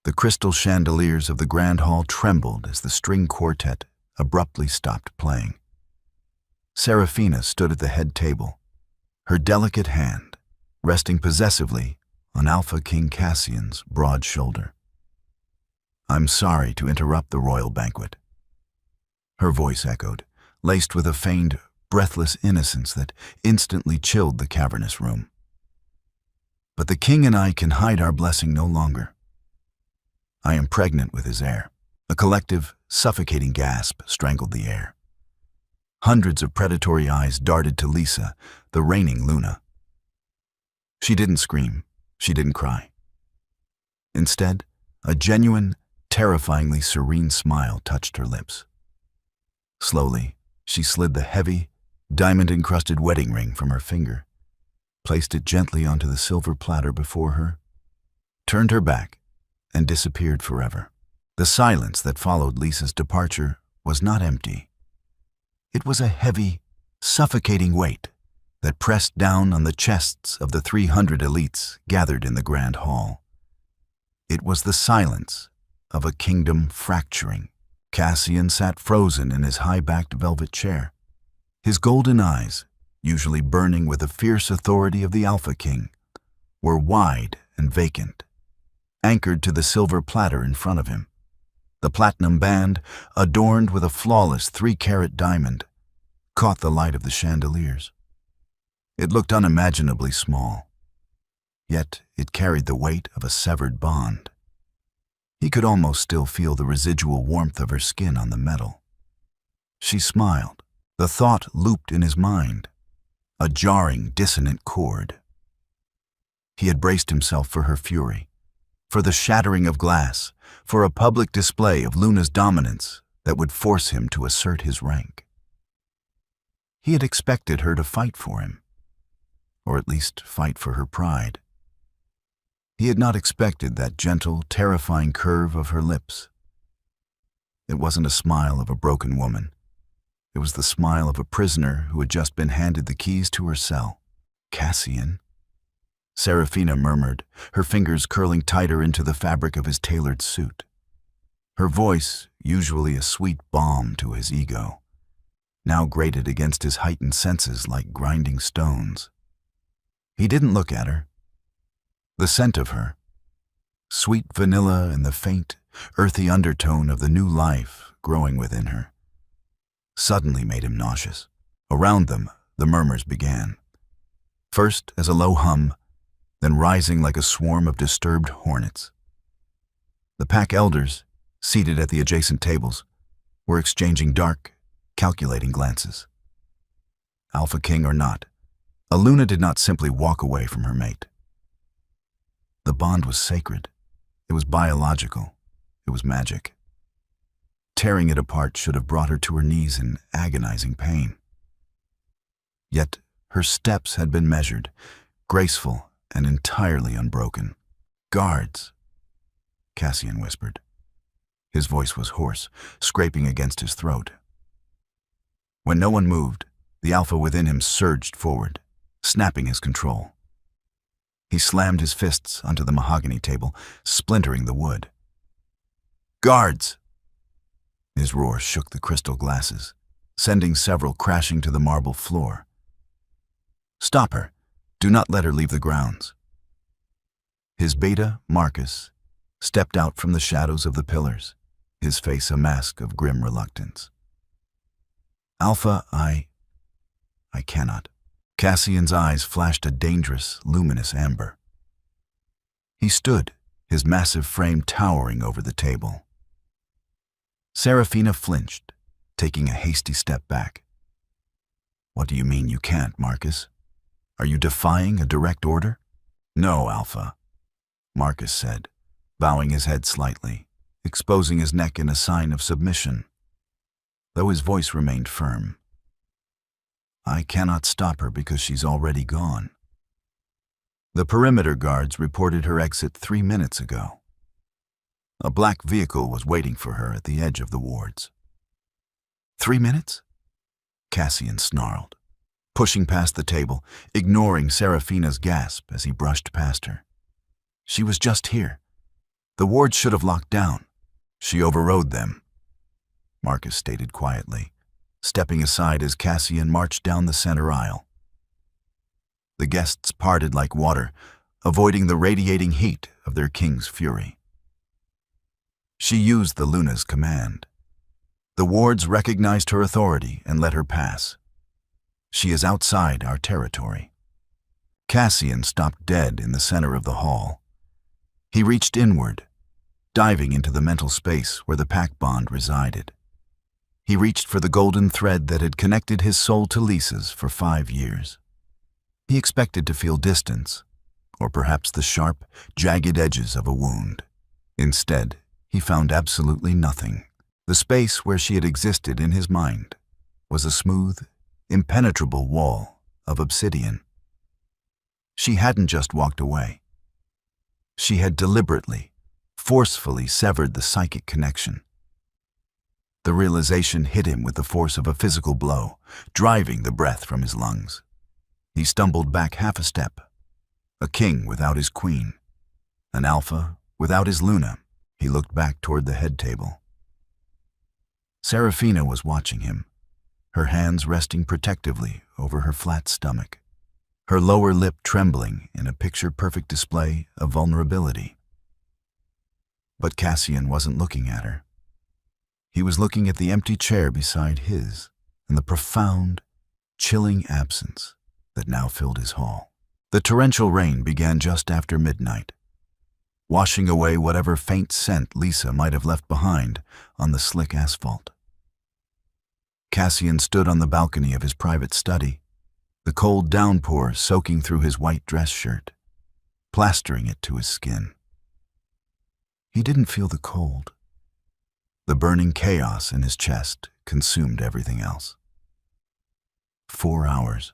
The crystal chandeliers of the grand hall trembled as the string quartet abruptly stopped playing. Seraphina stood at the head table, her delicate hand resting possessively on Alpha King Cassian's broad shoulder. "I'm sorry to interrupt the royal banquet." Her voice echoed, laced with a feigned, breathless innocence that instantly chilled the cavernous room. "But the king and I can hide our blessing no longer. I am pregnant with his heir." A collective, suffocating gasp strangled the air. Hundreds of predatory eyes darted to Lisa, the reigning Luna. She didn't scream. She didn't cry. Instead, a genuine, terrifyingly serene smile touched her lips. Slowly, she slid the heavy, diamond-encrusted wedding ring from her finger, placed it gently onto the silver platter before her, turned her back, and disappeared forever. The silence that followed Lisa's departure was not empty. It was a heavy, suffocating weight that pressed down on the chests of the 300 elites gathered in the grand hall. It was the silence of a kingdom fracturing. Cassian sat frozen in his high-backed velvet chair, his golden eyes, usually burning with the fierce authority of the Alpha King, were wide and vacant, anchored to the silver platter in front of him. The platinum band, adorned with a flawless 3-carat diamond, caught the light of the chandeliers. It looked unimaginably small, yet it carried the weight of a severed bond. He could almost still feel the residual warmth of her skin on the metal. She smiled. The thought looped in his mind, a jarring, dissonant chord. He had braced himself for her fury, for the shattering of glass, for a public display of Luna's dominance that would force him to assert his rank. He had expected her to fight for him, or at least fight for her pride. He had not expected that gentle, terrifying curve of her lips. It wasn't a smile of a broken woman. It was the smile of a prisoner who had just been handed the keys to her cell. "Cassian," Seraphina murmured, her fingers curling tighter into the fabric of his tailored suit. Her voice, usually a sweet balm to his ego, now grated against his heightened senses like grinding stones. He didn't look at her. The scent of her, sweet vanilla and the faint, earthy undertone of the new life growing within her, suddenly made him nauseous. Around them, the murmurs began, first as a low hum, then rising like a swarm of disturbed hornets. The pack elders, seated at the adjacent tables, were exchanging dark, calculating glances. Alpha King or not, Aluna did not simply walk away from her mate. The bond was sacred. It was biological. It was magic. Tearing it apart should have brought her to her knees in agonizing pain. Yet her steps had been measured, graceful and entirely unbroken. "Guards," Cassian whispered. His voice was hoarse, scraping against his throat. When no one moved, the alpha within him surged forward, snapping his control. He slammed his fists onto the mahogany table, splintering the wood. "Guards!" His roar shook the crystal glasses, sending several crashing to the marble floor. "Stop her. Do not let her leave the grounds." His beta, Marcus, stepped out from the shadows of the pillars, his face a mask of grim reluctance. "Alpha, I cannot." Cassian's eyes flashed a dangerous, luminous amber. He stood, his massive frame towering over the table. Seraphina flinched, taking a hasty step back. "What do you mean you can't, Marcus? Are you defying a direct order?" "No, Alpha," Marcus said, bowing his head slightly, exposing his neck in a sign of submission, though his voice remained firm. "I cannot stop her because she's already gone. The perimeter guards reported her exit 3 minutes ago. A black vehicle was waiting for her at the edge of the wards." 3 minutes? Cassian snarled, pushing past the table, ignoring Seraphina's gasp as he brushed past her. "She was just here. The wards should have locked down. She overrode them, Marcus stated quietly, stepping aside as Cassian marched down the center aisle. The guests parted like water, avoiding the radiating heat of their king's fury. She used the Luna's command. The wards recognized her authority and let her pass. She is outside our territory. Cassian stopped dead in the center of the hall. He reached inward, diving into the mental space where the pack bond resided. He reached for the golden thread that had connected his soul to Lisa's for 5 years. He expected to feel distance, or perhaps the sharp, jagged edges of a wound. Instead, he found absolutely nothing. The space where she had existed in his mind was a smooth, impenetrable wall of obsidian. She hadn't just walked away. She had deliberately, forcefully severed the psychic connection. The realization hit him with the force of a physical blow, driving the breath from his lungs. He stumbled back half a step. A king without his queen. An alpha without his Luna. He looked back toward the head table. Serafina was watching him, her hands resting protectively over her flat stomach, her lower lip trembling in a picture-perfect display of vulnerability. But Cassian wasn't looking at her. He was looking at the empty chair beside his and the profound, chilling absence that now filled his hall. The torrential rain began just after midnight, washing away whatever faint scent Lisa might have left behind on the slick asphalt. Cassian stood on the balcony of his private study, the cold downpour soaking through his white dress shirt, plastering it to his skin. He didn't feel the cold. The burning chaos in his chest consumed everything else. 4 hours.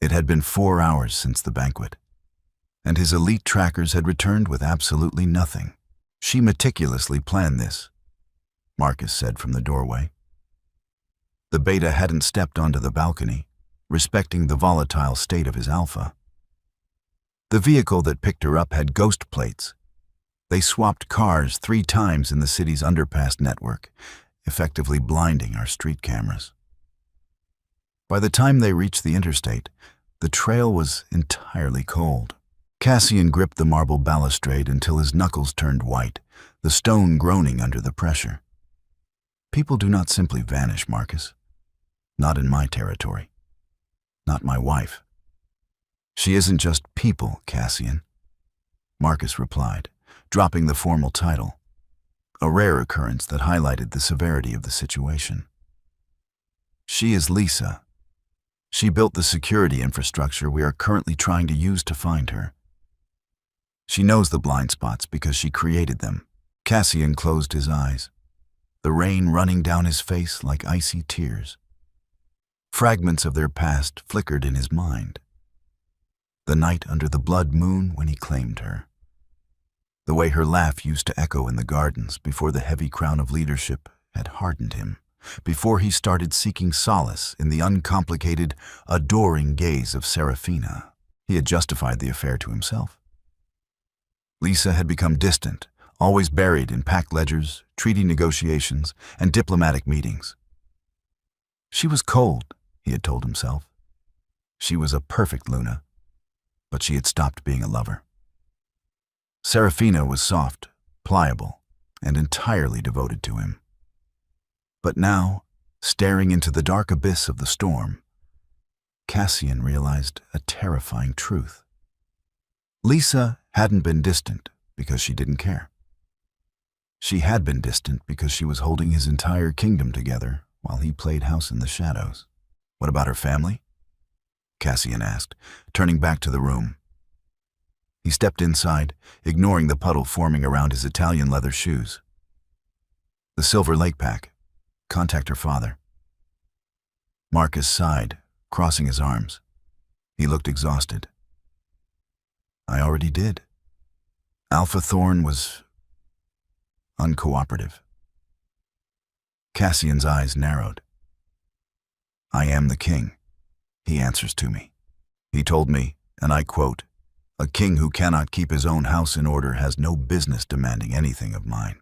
It had been 4 hours since the banquet, and his elite trackers had returned with absolutely nothing. She meticulously planned this, Marcus said from the doorway. The beta hadn't stepped onto the balcony, respecting the volatile state of his alpha. The vehicle that picked her up had ghost plates. They swapped cars 3 times in the city's underpass network, effectively blinding our street cameras. By the time they reached the interstate, the trail was entirely cold. Cassian gripped the marble balustrade until his knuckles turned white, the stone groaning under the pressure. People do not simply vanish, Marcus. Not in my territory. Not my wife. She isn't just people, Cassian, Marcus replied, dropping the formal title, a rare occurrence that highlighted the severity of the situation. She is Lisa. She built the security infrastructure we are currently trying to use to find her. She knows the blind spots because she created them. Cassian closed his eyes, the rain running down his face like icy tears. Fragments of their past flickered in his mind. The night under the blood moon when he claimed her. The way her laugh used to echo in the gardens before the heavy crown of leadership had hardened him, before he started seeking solace in the uncomplicated, adoring gaze of Serafina. He had justified the affair to himself. Lisa had become distant, always buried in pact ledgers, treaty negotiations, and diplomatic meetings. She was cold, he had told himself. She was a perfect Luna, but she had stopped being a lover. Serafina was soft, pliable, and entirely devoted to him. But now, staring into the dark abyss of the storm, Cassian realized a terrifying truth. Lisa hadn't been distant because she didn't care. She had been distant because she was holding his entire kingdom together while he played house in the shadows. What about her family? Cassian asked, turning back to the room. He stepped inside, ignoring the puddle forming around his Italian leather shoes. The Silver Lake pack. Contact her father. Marcus sighed, crossing his arms. He looked exhausted. I already did. Alpha Thorn was uncooperative. Cassian's eyes narrowed. I am the king. He answers to me. He told me, and I quote, A king who cannot keep his own house in order has no business demanding anything of mine."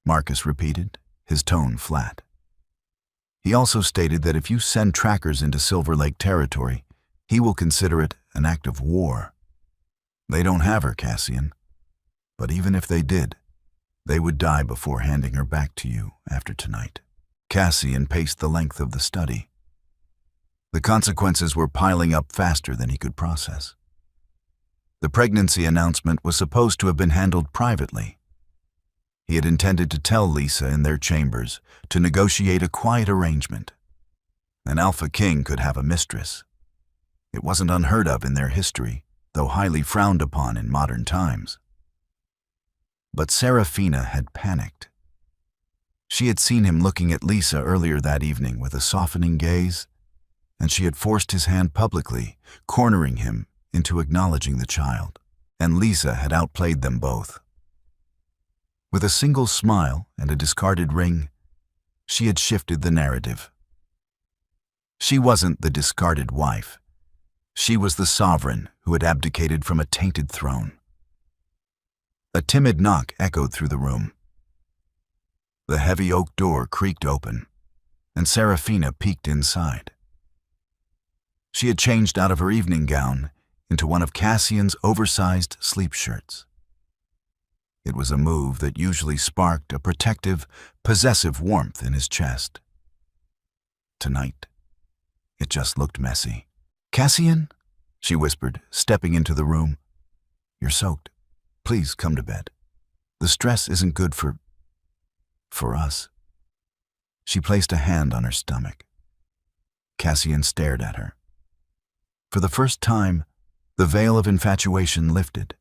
Marcus repeated, his tone flat. He also stated that if you send trackers into Silver Lake territory, he will consider it an act of war. They don't have her, Cassian. But even if they did, they would die before handing her back to you after tonight. Cassian paced the length of the study. The consequences were piling up faster than he could process. The pregnancy announcement was supposed to have been handled privately. He had intended to tell Lisa in their chambers to negotiate a quiet arrangement. An alpha king could have a mistress. It wasn't unheard of in their history, though highly frowned upon in modern times. But Serafina had panicked. She had seen him looking at Lisa earlier that evening with a softening gaze, and she had forced his hand publicly, cornering him into acknowledging the child. And Lisa had outplayed them both. With a single smile and a discarded ring, she had shifted the narrative. She wasn't the discarded wife. She was the sovereign who had abdicated from a tainted throne. A timid knock echoed through the room. The heavy oak door creaked open, and Serafina peeked inside. She had changed out of her evening gown into one of Cassian's oversized sleep shirts. It was a move that usually sparked a protective, possessive warmth in his chest. Tonight, it just looked messy. "Cassian?" she whispered, stepping into the room. "You're soaked. Please come to bed. The stress isn't good for us." She placed a hand on her stomach. Cassian stared at her. For the first time, the veil of infatuation lifted.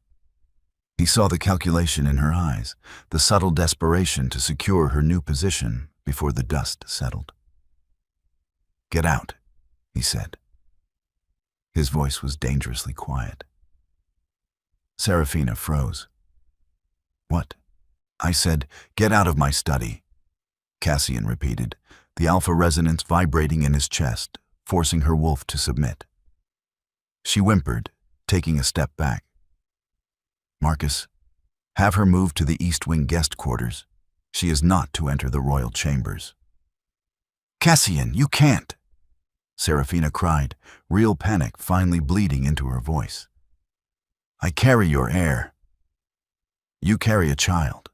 He saw the calculation in her eyes, the subtle desperation to secure her new position before the dust settled. "Get out," he said. His voice was dangerously quiet. Serafina froze. "What?" "I said, get out of my study," Cassian repeated, the alpha resonance vibrating in his chest, forcing her wolf to submit. She whimpered, taking a step back. "Marcus, have her move to the East Wing guest quarters. She is not to enter the royal chambers." "Cassian, you can't!" Serafina cried, real panic finally bleeding into her voice. "I carry your heir." "You carry a child,"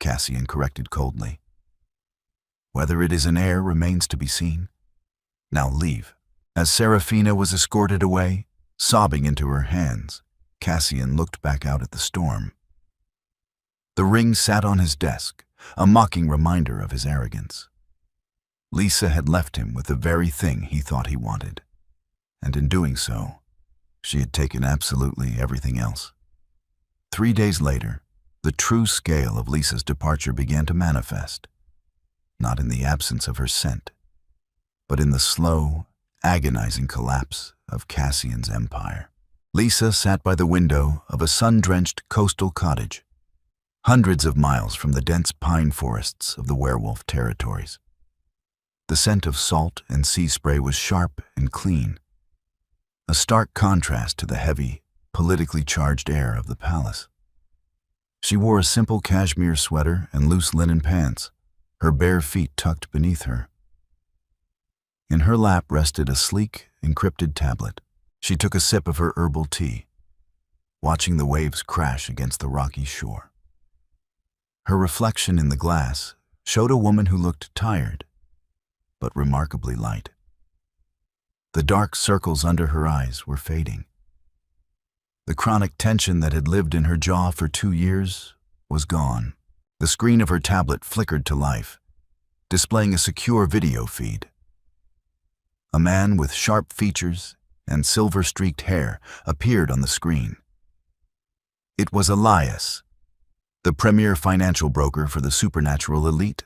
Cassian corrected coldly. "Whether it is an heir remains to be seen. Now leave." As Serafina was escorted away, sobbing into her hands, Cassian looked back out at the storm. The ring sat on his desk, a mocking reminder of his arrogance. Lisa had left him with the very thing he thought he wanted, and in doing so, she had taken absolutely everything else. 3 days later, the true scale of Lisa's departure began to manifest, not in the absence of her scent, but in the slow, agonizing collapse of Cassian's empire. Lisa sat by the window of a sun-drenched coastal cottage, hundreds of miles from the dense pine forests of the Werewolf territories. The scent of salt and sea spray was sharp and clean, a stark contrast to the heavy, politically charged air of the palace. She wore a simple cashmere sweater and loose linen pants, her bare feet tucked beneath her. In her lap rested a sleek, encrypted tablet. She took a sip of her herbal tea, watching the waves crash against the rocky shore. Her reflection in the glass showed a woman who looked tired, but remarkably light. The dark circles under her eyes were fading. The chronic tension that had lived in her jaw for 2 years was gone. The screen of her tablet flickered to life, displaying a secure video feed. A man with sharp features and silver-streaked hair appeared on the screen. It was Elias, the premier financial broker for the supernatural elite,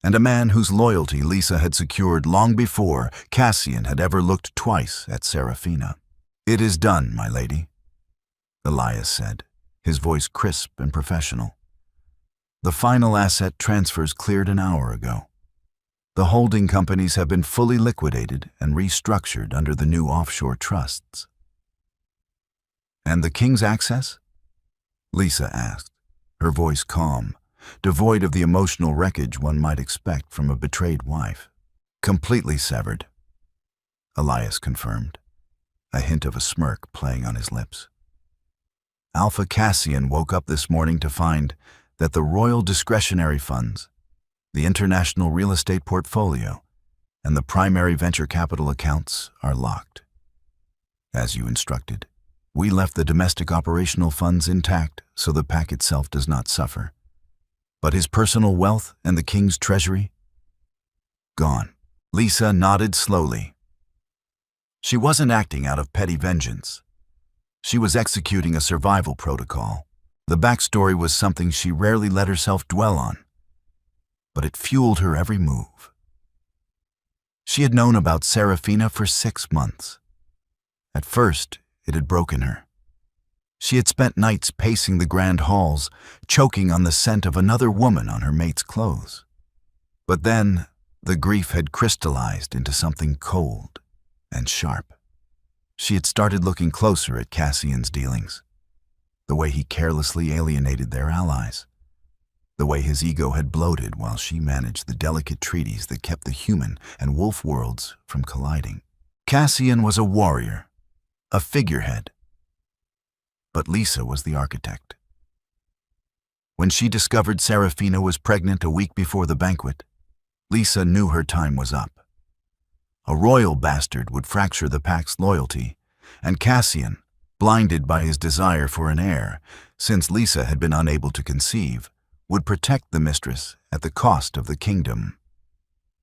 and a man whose loyalty Lisa had secured long before Cassian had ever looked twice at Serafina. "It is done, my lady," Elias said, his voice crisp and professional. "The final asset transfers cleared an hour ago. The holding companies have been fully liquidated and restructured under the new offshore trusts. And the king's access? Lisa asked, her voice calm, devoid of the emotional wreckage one might expect from a betrayed wife. Completely severed, Elias confirmed, a hint of a smirk playing on his lips. Alpha Cassian woke up this morning to find that the royal discretionary funds, the international real estate portfolio, and the primary venture capital accounts are locked. As you instructed, we left the domestic operational funds intact so the pack itself does not suffer. But his personal wealth and the king's treasury? Gone. Lisa nodded slowly. She wasn't acting out of petty vengeance. She was executing a survival protocol. The backstory was something she rarely let herself dwell on, but it fueled her every move. She had known about Serafina for 6 months. At first, it had broken her. She had spent nights pacing the grand halls, choking on the scent of another woman on her mate's clothes. But then, the grief had crystallized into something cold and sharp. She had started looking closer at Cassian's dealings, the way he carelessly alienated their allies, the way his ego had bloated while she managed the delicate treaties that kept the human and wolf worlds from colliding. Cassian was a warrior, a figurehead, but Lisa was the architect. When she discovered Serafina was pregnant a week before the banquet, Lisa knew her time was up. A royal bastard would fracture the pack's loyalty, and Cassian, blinded by his desire for an heir, since Lisa had been unable to conceive, would protect the mistress at the cost of the kingdom.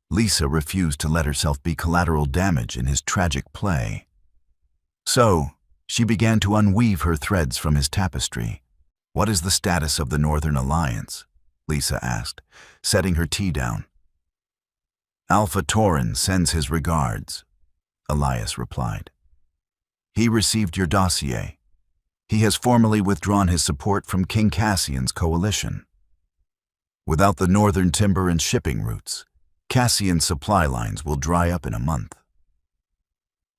Lisa refused to let herself be collateral damage in his tragic play. So, she began to unweave her threads from his tapestry. "What is the status of the Northern Alliance?" Lisa asked, setting her tea down. "Alpha Tauren sends his regards," Elias replied. "He received your dossier. He has formally withdrawn his support from King Cassian's coalition. Without the northern timber and shipping routes, Cassian's supply lines will dry up in a month."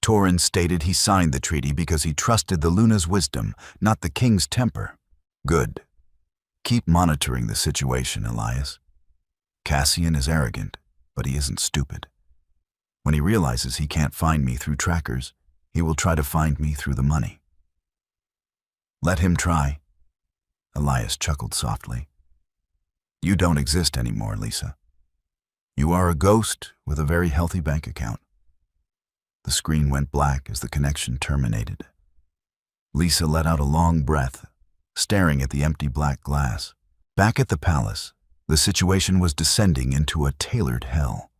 Tauren stated he signed the treaty because he trusted the Luna's wisdom, not the king's temper. "Good. Keep monitoring the situation, Elias. Cassian is arrogant, but he isn't stupid. When he realizes he can't find me through trackers, he will try to find me through the money." "Let him try." Elias chuckled softly. "You don't exist anymore, Lisa. You are a ghost with a very healthy bank account." The screen went black as the connection terminated. Lisa let out a long breath, staring at the empty black glass. Back at the palace, the situation was descending into a tailored hell.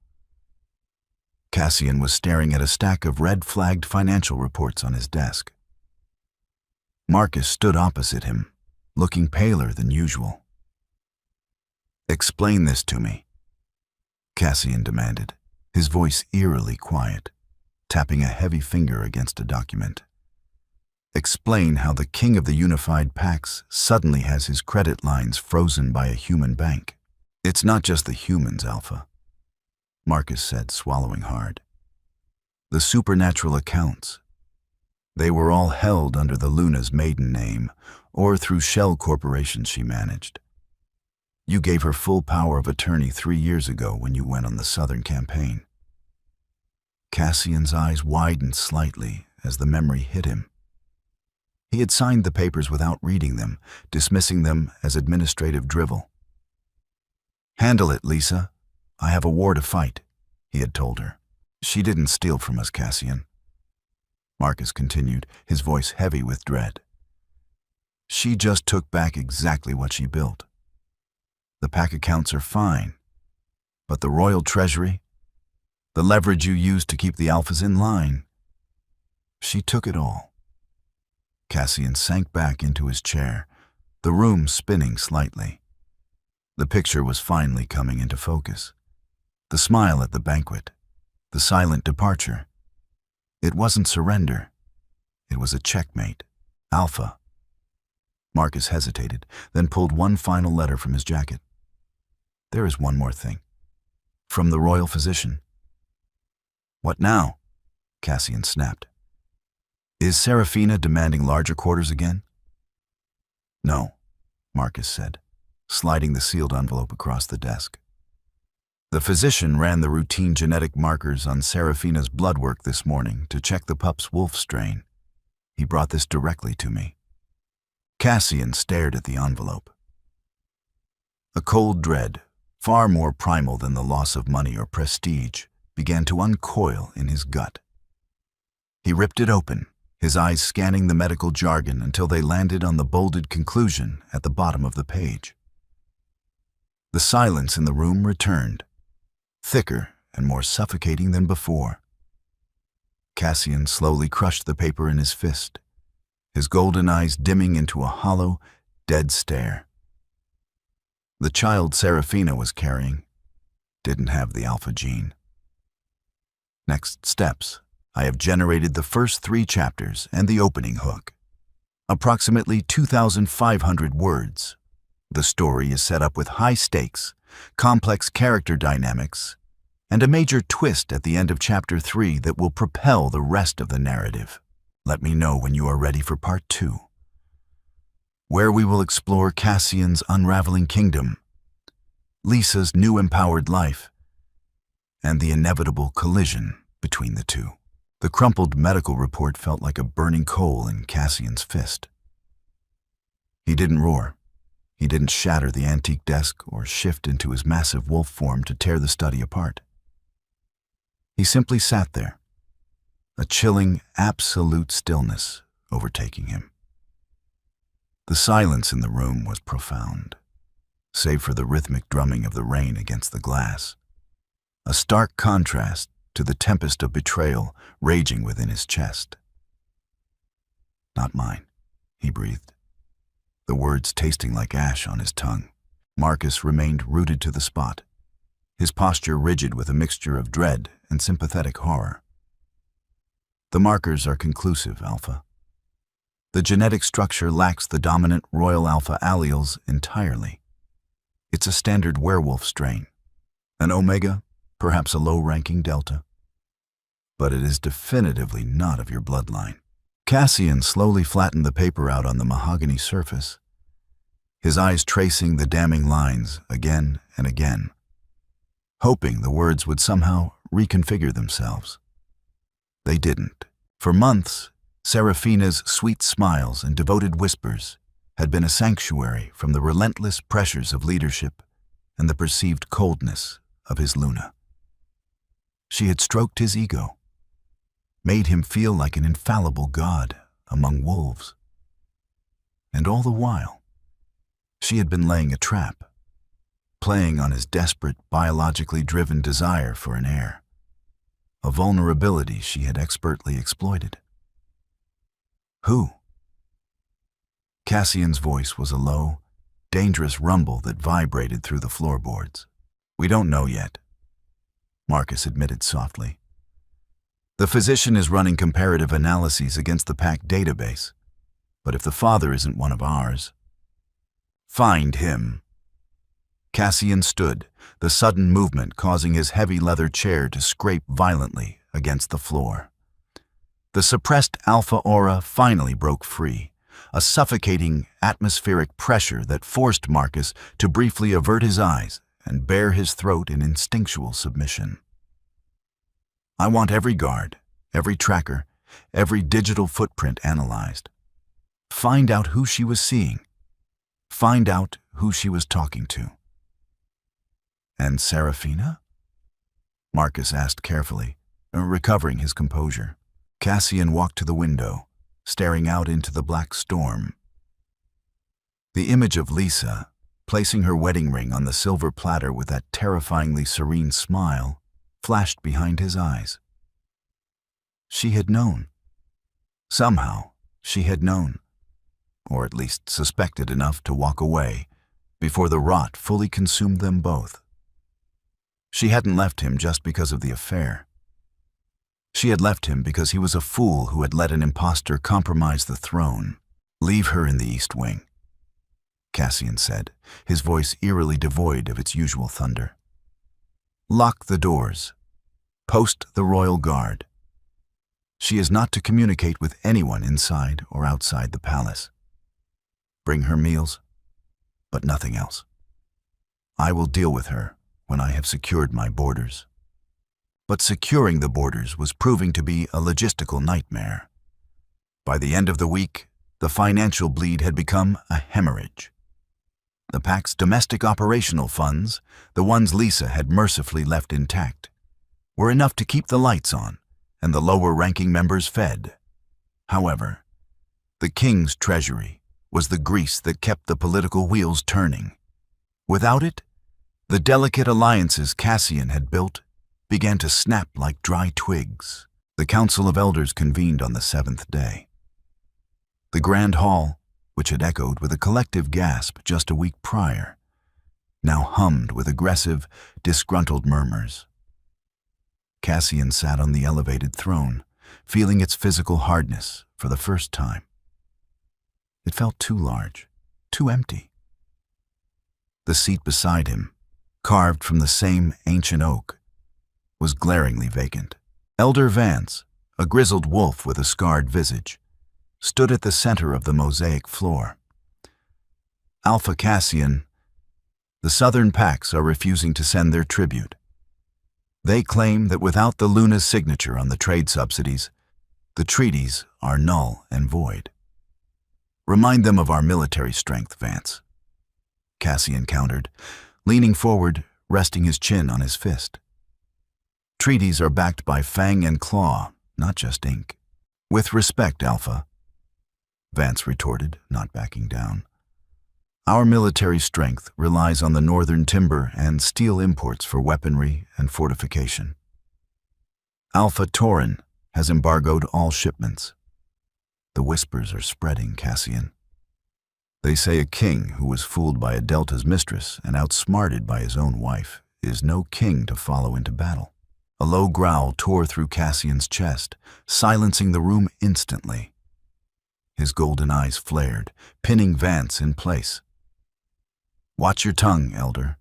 Cassian was staring at a stack of red-flagged financial reports on his desk. Marcus stood opposite him, looking paler than usual. "Explain this to me," Cassian demanded, his voice eerily quiet, tapping a heavy finger against a document. "Explain how the king of the unified packs suddenly has his credit lines frozen by a human bank." "It's not just the humans, Alpha," Marcus said, swallowing hard. "The supernatural accounts. They were all held under the Luna's maiden name, or through shell corporations she managed. You gave her full power of attorney 3 years ago when you went on the Southern campaign." Cassian's eyes widened slightly as the memory hit him. He had signed the papers without reading them, dismissing them as administrative drivel. "Handle it, Lisa. I have a war to fight," he had told her. "She didn't steal from us, Cassian," Marcus continued, his voice heavy with dread. "She just took back exactly what she built. The pack accounts are fine, but the royal treasury, the leverage you used to keep the alphas in line, she took it all." Cassian sank back into his chair, the room spinning slightly. The picture was finally coming into focus. The smile at the banquet, the silent departure. It wasn't surrender. It was a checkmate. "Alpha." Marcus hesitated, then pulled one final letter from his jacket. "There is one more thing. From the royal physician." "What now?" Cassian snapped. Is Serafina demanding larger quarters again? No, Marcus said, sliding the sealed envelope across the desk. The physician ran the routine genetic markers on Serafina's blood work this morning to check the pup's wolf strain. He brought this directly to me. Cassian stared at the envelope. A cold dread, far more primal than the loss of money or prestige, began to uncoil in his gut. He ripped it open, his eyes scanning the medical jargon until they landed on the bolded conclusion at the bottom of the page. The silence in the room returned, thicker and more suffocating than before. Cassian slowly crushed the paper in his fist, his golden eyes dimming into a hollow, dead stare. The child Serafina was carrying didn't have the alpha gene. Next steps. I have generated the first 3 chapters and the opening hook. Approximately 2,500 words. The story is set up with high stakes, complex character dynamics, and a major twist at the end of Chapter 3 that will propel the rest of the narrative. Let me know when you are ready for Part 2, where we will explore Cassian's unraveling kingdom, Lisa's new empowered life, and the inevitable collision between the two. The crumpled medical report felt like a burning coal in Cassian's fist. He didn't roar. He didn't shatter the antique desk or shift into his massive wolf form to tear the study apart. He simply sat there, a chilling, absolute stillness overtaking him. The silence in the room was profound, save for the rhythmic drumming of the rain against the glass, a stark contrast to the tempest of betrayal raging within his chest. "Not mine," he breathed, the words tasting like ash on his tongue. Marcus remained rooted to the spot, his posture rigid with a mixture of dread and sympathetic horror. "The markers are conclusive, Alpha. The genetic structure lacks the dominant royal alpha alleles entirely. It's a standard werewolf strain, an omega, perhaps a low-ranking delta. But it is definitively not of your bloodline." Cassian slowly flattened the paper out on the mahogany surface, his eyes tracing the damning lines again and again, hoping the words would somehow reconfigure themselves. They didn't. For months, Serafina's sweet smiles and devoted whispers had been a sanctuary from the relentless pressures of leadership and the perceived coldness of his Luna. She had stroked his ego, made him feel like an infallible god among wolves. And all the while, she had been laying a trap, playing on his desperate, biologically driven desire for an heir, a vulnerability she had expertly exploited. Who? Cassian's voice was a low, dangerous rumble that vibrated through the floorboards. "We don't know yet," Marcus admitted softly. "The physician is running comparative analyses against the pack database, but if the father isn't one of ours, find him." Cassian stood, the sudden movement causing his heavy leather chair to scrape violently against the floor. The suppressed alpha aura finally broke free, a suffocating atmospheric pressure that forced Marcus to briefly avert his eyes and bare his throat in instinctual submission. "I want every guard, every tracker, every digital footprint analyzed. Find out who she was seeing. Find out who she was talking to." "And Serafina?" Marcus asked carefully, recovering his composure. Cassian walked to the window, staring out into the black storm. The image of Lisa, placing her wedding ring on the silver platter with that terrifyingly serene smile, flashed behind his eyes. She had known. Somehow, she had known, or at least suspected enough to walk away before the rot fully consumed them both. She hadn't left him just because of the affair. She had left him because he was a fool who had let an impostor compromise the throne. "Leave her in the East Wing," Cassian said, his voice eerily devoid of its usual thunder. "Lock the doors. Post the royal guard. She is not to communicate with anyone inside or outside the palace. Bring her meals, but nothing else. I will deal with her when I have secured my borders. But securing the borders was proving to be a logistical nightmare. By the end of the week, the financial bleed had become a hemorrhage. The pack's domestic operational funds, the ones Lisa had mercifully left intact, were enough to keep the lights on and the lower-ranking members fed. However, the king's treasury was the grease that kept the political wheels turning. Without it, the delicate alliances Cassian had built began to snap like dry twigs. The Council of Elders convened on the 7th day. The Grand Hall, which had echoed with a collective gasp just a week prior, now hummed with aggressive, disgruntled murmurs. Cassian sat on the elevated throne, feeling its physical hardness for the first time. It felt too large, too empty. The seat beside him, carved from the same ancient oak, was glaringly vacant. Elder Vance, a grizzled wolf with a scarred visage, stood at the center of the mosaic floor. Alpha Cassian, the southern packs are refusing to send their tribute. They claim that without the Luna's signature on the trade subsidies, the treaties are null and void. Remind them of our military strength, Vance, Cassian countered, leaning forward, resting his chin on his fist. Treaties are backed by fang and claw, not just ink. With respect, Alpha, Vance retorted, not backing down. Our military strength relies on the northern timber and steel imports for weaponry and fortification. Alpha Tauren has embargoed all shipments. The whispers are spreading, Cassian. They say a king who was fooled by a Delta's mistress and outsmarted by his own wife is no king to follow into battle. A low growl tore through Cassian's chest, silencing the room instantly. His golden eyes flared, pinning Vance in place. Watch your tongue, Elder.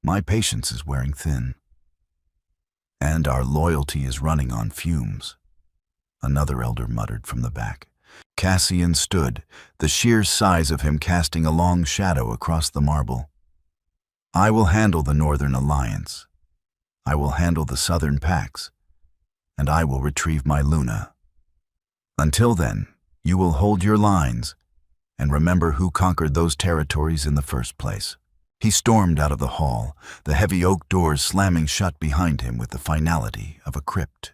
My patience is wearing thin. And our loyalty is running on fumes, another elder muttered from the back. Cassian stood, the sheer size of him casting a long shadow across the marble. I will handle the Northern Alliance. I will handle the Southern Pacts, and I will retrieve my Luna. Until then, you will hold your lines and remember who conquered those territories in the first place. He stormed out of the hall, the heavy oak doors slamming shut behind him with the finality of a crypt.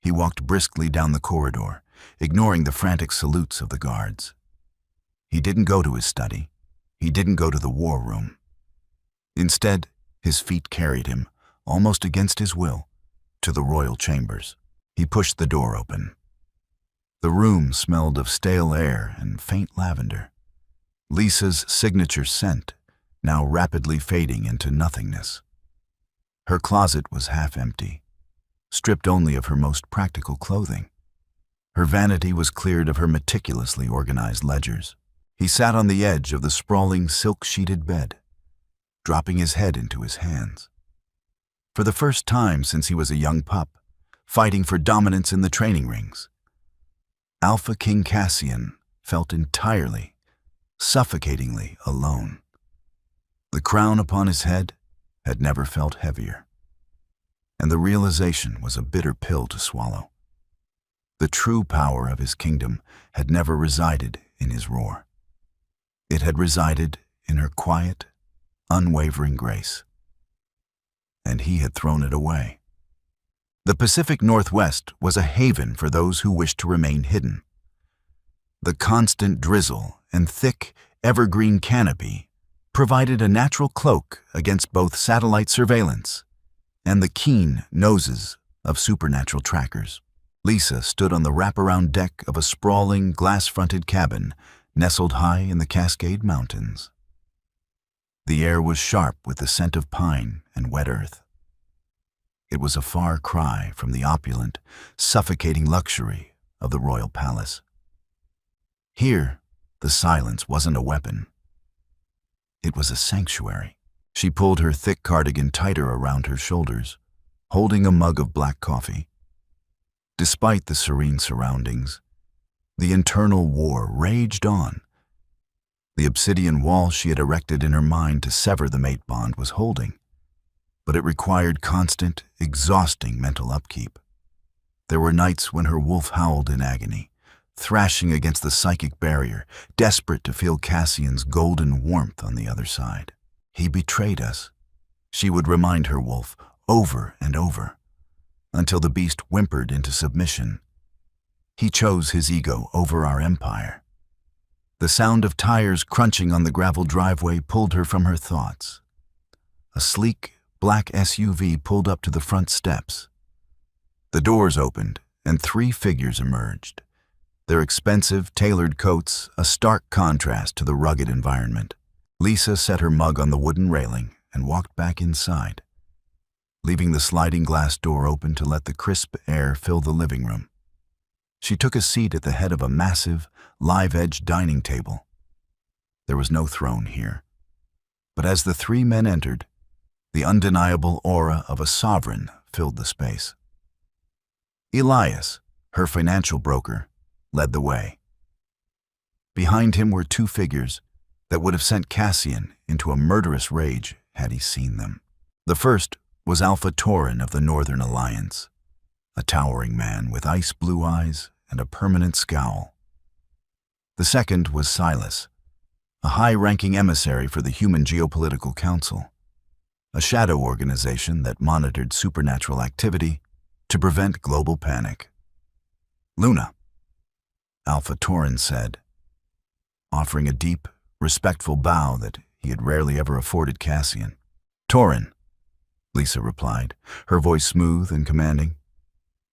He walked briskly down the corridor, ignoring the frantic salutes of the guards. He didn't go to his study. He didn't go to the war room. Instead, his feet carried him, almost against his will, to the royal chambers. He pushed the door open. The room smelled of stale air and faint lavender. Lisa's signature scent, now rapidly fading into nothingness. Her closet was half empty, stripped only of her most practical clothing. Her vanity was cleared of her meticulously organized ledgers. He sat on the edge of the sprawling silk-sheeted bed, dropping his head into his hands. For the first time since he was a young pup, fighting for dominance in the training rings, Alpha King Cassian felt entirely, suffocatingly alone. The crown upon his head had never felt heavier, and the realization was a bitter pill to swallow. The true power of his kingdom had never resided in his roar. It had resided in her quiet, unwavering grace, and he had thrown it away. The Pacific Northwest was a haven for those who wished to remain hidden. The constant drizzle and thick, evergreen canopy provided a natural cloak against both satellite surveillance and the keen noses of supernatural trackers. Lisa stood on the wraparound deck of a sprawling, glass-fronted cabin nestled high in the Cascade Mountains. The air was sharp with the scent of pine and wet earth. It was a far cry from the opulent, suffocating luxury of the royal palace. Here, the silence wasn't a weapon. It was a sanctuary. She pulled her thick cardigan tighter around her shoulders, holding a mug of black coffee. Despite the serene surroundings, the internal war raged on. The obsidian wall she had erected in her mind to sever the mate bond was holding, but it required constant, exhausting mental upkeep. There were nights when her wolf howled in agony, thrashing against the psychic barrier, desperate to feel Cassian's golden warmth on the other side. He betrayed us, she would remind her wolf over and over, until the beast whimpered into submission. He chose his ego over our empire. The sound of tires crunching on the gravel driveway pulled her from her thoughts. A sleek, black SUV pulled up to the front steps. The doors opened, and 3 figures emerged, their expensive, tailored coats a stark contrast to the rugged environment. Lisa set her mug on the wooden railing and walked back inside, leaving the sliding glass door open to let the crisp air fill the living room. She took a seat at the head of a massive, live-edged dining table. There was no throne here, but as the 3 men entered, the undeniable aura of a sovereign filled the space. Elias, her financial broker, led the way. Behind him were 2 figures that would have sent Cassian into a murderous rage had he seen them. The first was Alpha Tauren of the Northern Alliance, a towering man with ice-blue eyes and a permanent scowl. The second was Silas, a high-ranking emissary for the Human Geopolitical Council, a shadow organization that monitored supernatural activity to prevent global panic. "Luna," Alpha Tauren said, offering a deep, respectful bow that he had rarely ever afforded Cassian. "Tauren," Lisa replied, her voice smooth and commanding.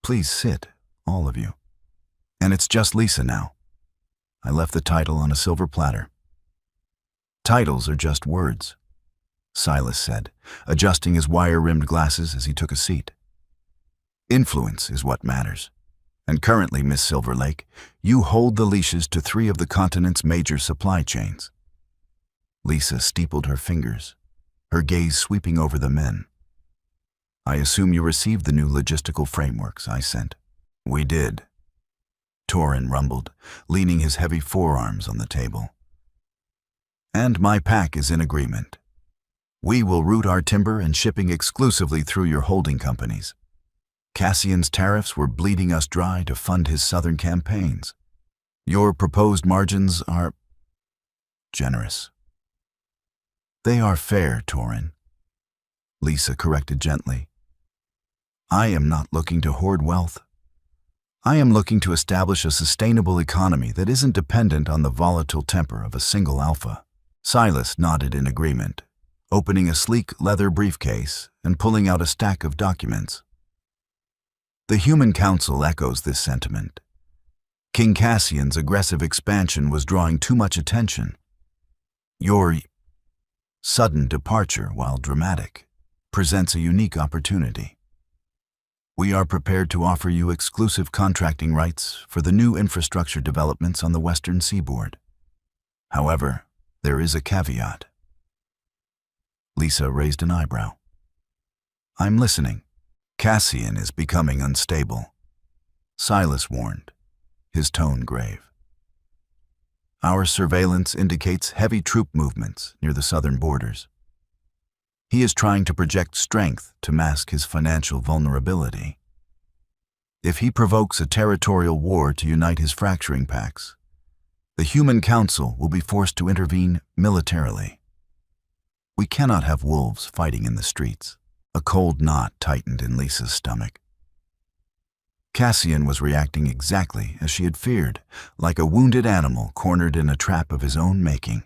"Please sit, all of you. And it's just Lisa now. I left the title on a silver platter." "Titles are just words," Silas said, adjusting his wire-rimmed glasses as he took a seat. "Influence is what matters. And currently, Miss Silverlake, you hold the leashes to 3 of the continent's major supply chains." Lisa steepled her fingers, her gaze sweeping over the men. "I assume you received the new logistical frameworks I sent." "We did," Tauren rumbled, leaning his heavy forearms on the table. "And my pack is in agreement. We will route our timber and shipping exclusively through your holding companies. Cassian's tariffs were bleeding us dry to fund his southern campaigns. Your proposed margins are generous." "They are fair, Tauren," Lisa corrected gently. "I am not looking to hoard wealth. I am looking to establish a sustainable economy that isn't dependent on the volatile temper of a single alpha." Silas nodded in agreement, opening a sleek leather briefcase and pulling out a stack of documents. "The Human Council echoes this sentiment. King Cassian's aggressive expansion was drawing too much attention. Your sudden departure, while dramatic, presents a unique opportunity. We are prepared to offer you exclusive contracting rights for the new infrastructure developments on the western seaboard. However, there is a caveat." Lisa raised an eyebrow. "I'm listening." "Cassian is becoming unstable," Silas warned, his tone grave. "Our surveillance indicates heavy troop movements near the southern borders. He is trying to project strength to mask his financial vulnerability. If he provokes a territorial war to unite his fracturing packs, the Human Council will be forced to intervene militarily. We cannot have wolves fighting in the streets." A cold knot tightened in Lisa's stomach. Cassian was reacting exactly as she had feared, like a wounded animal cornered in a trap of his own making.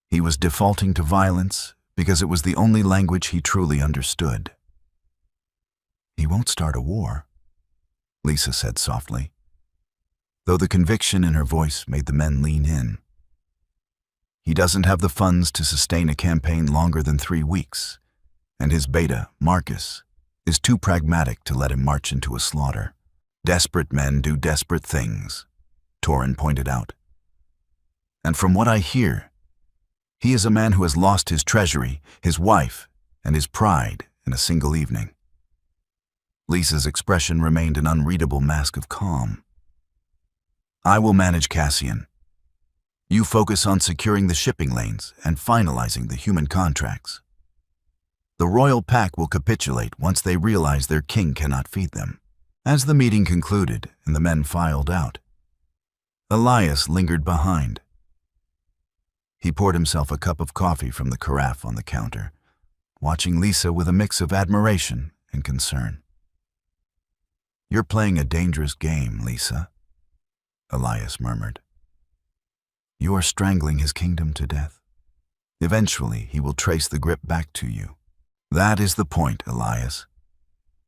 He was defaulting to violence because it was the only language he truly understood. "He won't start a war," Lisa said softly, though the conviction in her voice made the men lean in. "He doesn't have the funds to sustain a campaign longer than 3 weeks. And his beta, Marcus, is too pragmatic to let him march into a slaughter. Desperate men do desperate things," Tauren pointed out. "And from what I hear, he is a man who has lost his treasury, his wife, and his pride in a single evening." Lisa's expression remained an unreadable mask of calm. I will manage Cassian. You focus on securing the shipping lanes and finalizing the human contracts. The royal pack will capitulate once they realize their king cannot feed them. As the meeting concluded and the men filed out, Elias lingered behind. He poured himself a cup of coffee from the carafe on the counter, watching Lisa with a mix of admiration and concern. You're playing a dangerous game, Lisa, Elias murmured. You are strangling his kingdom to death. Eventually, he will trace the grip back to you. That is the point, Elias,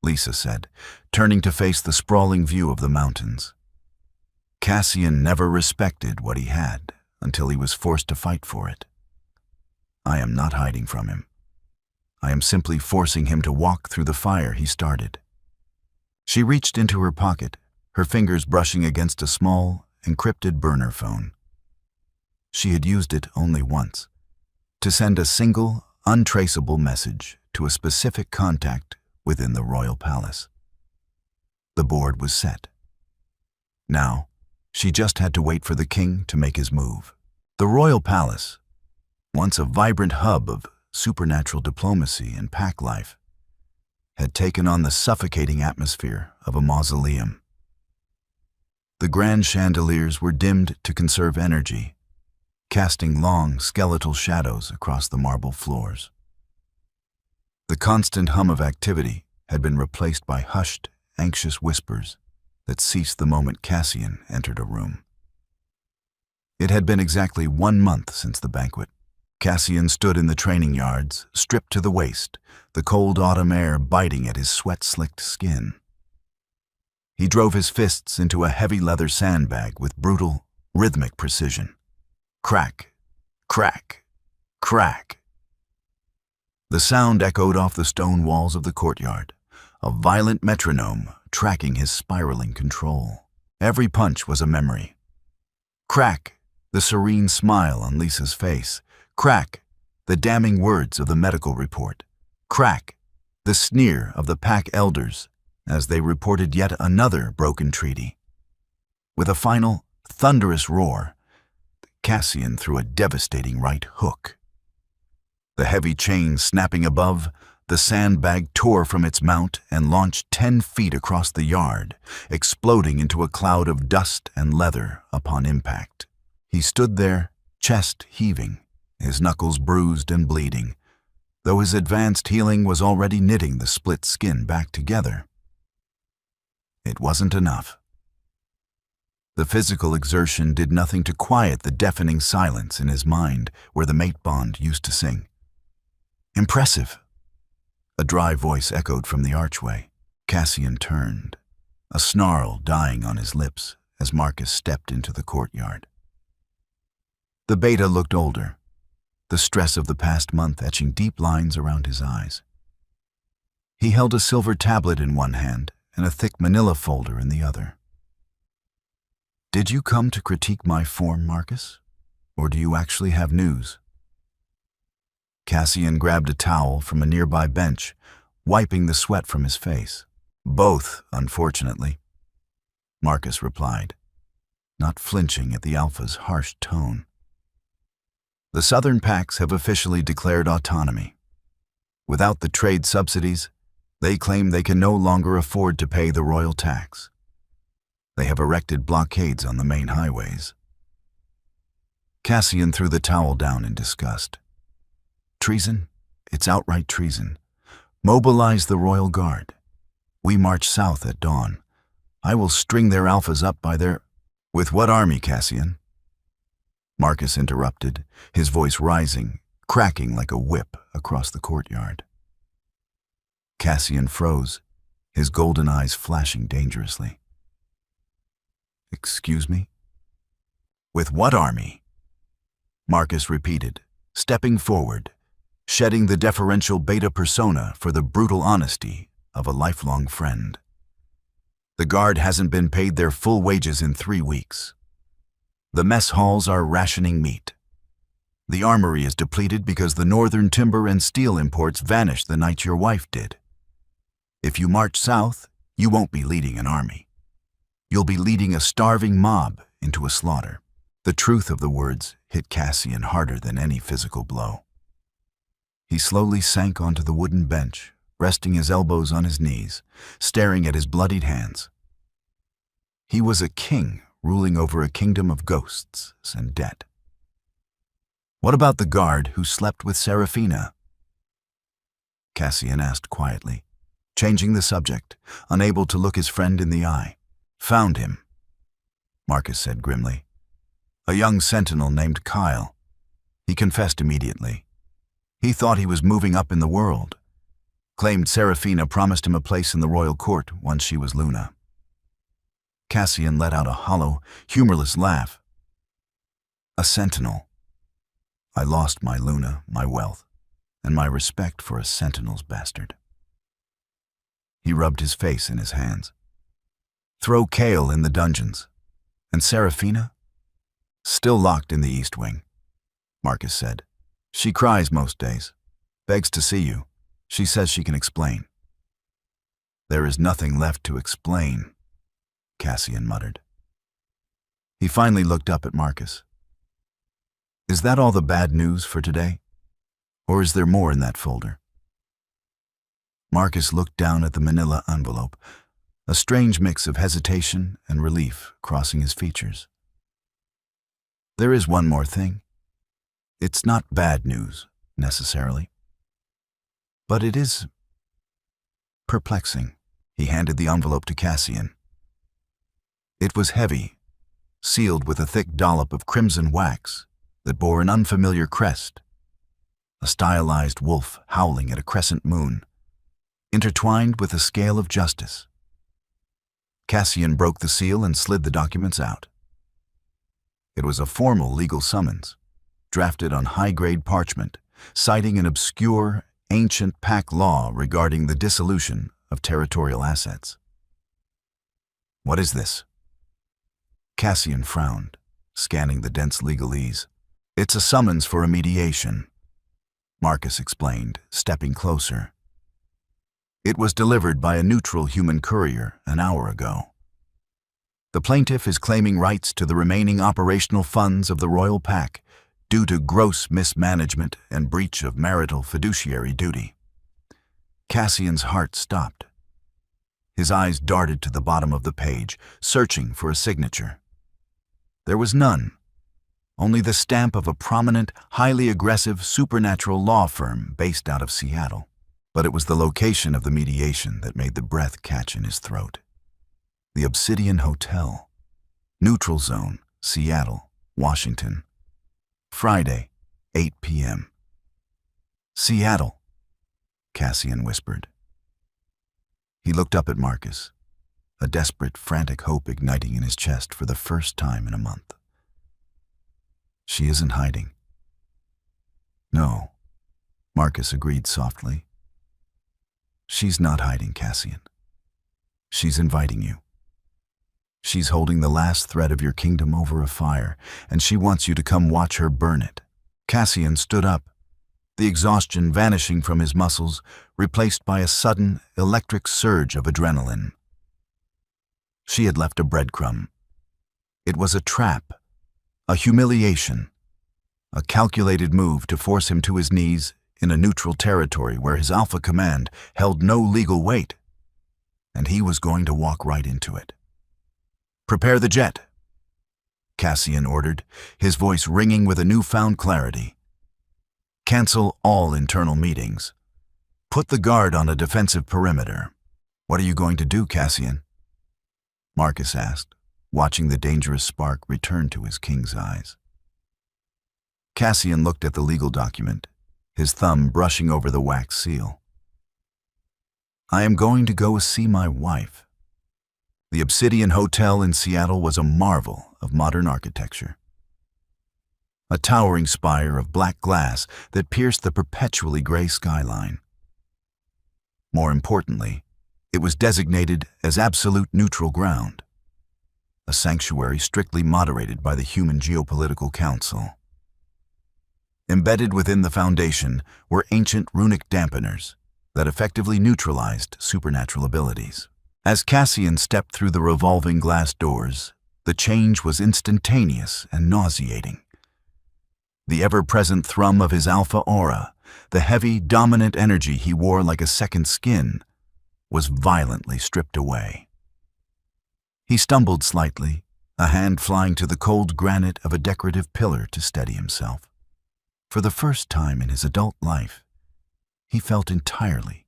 Lisa said, turning to face the sprawling view of the mountains. Cassian never respected what he had until he was forced to fight for it. I am not hiding from him. I am simply forcing him to walk through the fire he started. She reached into her pocket, her fingers brushing against a small, encrypted burner phone. She had used it only once, to send a single, untraceable message to a specific contact within the royal palace. The board was set. Now, she just had to wait for the king to make his move. The royal palace, once a vibrant hub of supernatural diplomacy and pack life, had taken on the suffocating atmosphere of a mausoleum. The grand chandeliers were dimmed to conserve energy, casting long, skeletal shadows across the marble floors. The constant hum of activity had been replaced by hushed, anxious whispers that ceased the moment Cassian entered a room. It had been exactly 1 month since the banquet. Cassian stood in the training yards, stripped to the waist, the cold autumn air biting at his sweat-slicked skin. He drove his fists into a heavy leather sandbag with brutal, rhythmic precision. Crack, crack, crack. The sound echoed off the stone walls of the courtyard, a violent metronome tracking his spiraling control. Every punch was a memory. Crack, the serene smile on Lisa's face. Crack, the damning words of the medical report. Crack, the sneer of the pack elders as they reported yet another broken treaty. With a final, thunderous roar, Cassian threw a devastating right hook. The heavy chain snapping above, the sandbag tore from its mount and launched 10 feet across the yard, exploding into a cloud of dust and leather upon impact. He stood there, chest heaving, his knuckles bruised and bleeding, though his advanced healing was already knitting the split skin back together. It wasn't enough. The physical exertion did nothing to quiet the deafening silence in his mind where the mate bond used to sing. Impressive! A dry voice echoed from the archway. Cassian turned, a snarl dying on his lips as Marcus stepped into the courtyard. The beta looked older, the stress of the past month etching deep lines around his eyes. He held a silver tablet in one hand and a thick manila folder in the other. Did you come to critique my form, Marcus? Or do you actually have news? Cassian grabbed a towel from a nearby bench, wiping the sweat from his face. Both, unfortunately, Marcus replied, not flinching at the Alpha's harsh tone. The Southern Packs have officially declared autonomy. Without the trade subsidies, they claim they can no longer afford to pay the royal tax. They have erected blockades on the main highways. Cassian threw the towel down in disgust. Treason? It's outright treason. Mobilize the Royal Guard. We march south at dawn. I will string their Alphas up by their... With what army, Cassian? Marcus interrupted, his voice rising, cracking like a whip across the courtyard. Cassian froze, his golden eyes flashing dangerously. Excuse me? With what army? Marcus repeated, stepping forward, shedding the deferential beta persona for the brutal honesty of a lifelong friend. The guard hasn't been paid their full wages in 3 weeks. The mess halls are rationing meat. The armory is depleted because the northern timber and steel imports vanished the night your wife did. If you march south, you won't be leading an army. You'll be leading a starving mob into a slaughter. The truth of the words hit Cassian harder than any physical blow. He slowly sank onto the wooden bench, resting his elbows on his knees, staring at his bloodied hands. He was a king ruling over a kingdom of ghosts and debt. What about the guard who slept with Seraphina? Cassian asked quietly, changing the subject, unable to look his friend in the eye. Found him, Marcus said grimly. A young sentinel named Kyle. He confessed immediately. He thought he was moving up in the world. Claimed Seraphina promised him a place in the royal court once she was Luna. Cassian let out a hollow, humorless laugh. A sentinel. I lost my Luna, my wealth, and my respect for a sentinel's bastard. He rubbed his face in his hands. Throw Kale in the dungeons. And Seraphina? Still locked in the East Wing, Marcus said. She cries most days, begs to see you. She says she can explain. There is nothing left to explain, Cassian muttered. He finally looked up at Marcus. Is that all the bad news for today? Or is there more in that folder? Marcus looked down at the manila envelope, a strange mix of hesitation and relief crossing his features. There is one more thing. It's not bad news, necessarily. But it is perplexing. He handed the envelope to Cassian. It was heavy, sealed with a thick dollop of crimson wax that bore an unfamiliar crest, a stylized wolf howling at a crescent moon, intertwined with a scale of justice. Cassian broke the seal and slid the documents out. It was a formal legal summons, drafted on high-grade parchment, citing an obscure, ancient pack law regarding the dissolution of territorial assets. What is this? Cassian frowned, scanning the dense legalese. It's a summons for a mediation, Marcus explained, stepping closer. It was delivered by a neutral human courier an hour ago. The plaintiff is claiming rights to the remaining operational funds of the royal pack due to gross mismanagement and breach of marital fiduciary duty. Cassian's heart stopped. His eyes darted to the bottom of the page, searching for a signature. There was none, only the stamp of a prominent, highly aggressive supernatural law firm based out of Seattle. But it was the location of the mediation that made the breath catch in his throat. The Obsidian Hotel, Neutral Zone, Seattle, Washington. Friday, 8 p.m. Seattle, Cassian whispered. He looked up at Marcus, a desperate, frantic hope igniting in his chest for the first time in a month. She isn't hiding. No, Marcus agreed softly. She's not hiding, Cassian. She's inviting you. She's holding the last thread of your kingdom over a fire, and she wants you to come watch her burn it. Cassian stood up, the exhaustion vanishing from his muscles, replaced by a sudden, electric surge of adrenaline. She had left a breadcrumb. It was a trap, a humiliation, a calculated move to force him to his knees in a neutral territory where his alpha command held no legal weight, and he was going to walk right into it. Prepare the jet, Cassian ordered, his voice ringing with a newfound clarity. Cancel all internal meetings. Put the guard on a defensive perimeter. What are you going to do, Cassian? Marcus asked, watching the dangerous spark return to his king's eyes. Cassian looked at the legal document, his thumb brushing over the wax seal. I am going to go see my wife. The Obsidian Hotel in Seattle was a marvel of modern architecture. A towering spire of black glass that pierced the perpetually gray skyline. More importantly, it was designated as absolute neutral ground, a sanctuary strictly moderated by the Human Geopolitical Council. Embedded within the foundation were ancient runic dampeners, that effectively neutralized supernatural abilities. As Cassian stepped through the revolving glass doors, the change was instantaneous and nauseating. The ever-present thrum of his alpha aura, the heavy, dominant energy he wore like a second skin, was violently stripped away. He stumbled slightly, a hand flying to the cold granite of a decorative pillar to steady himself. For the first time in his adult life, he felt entirely,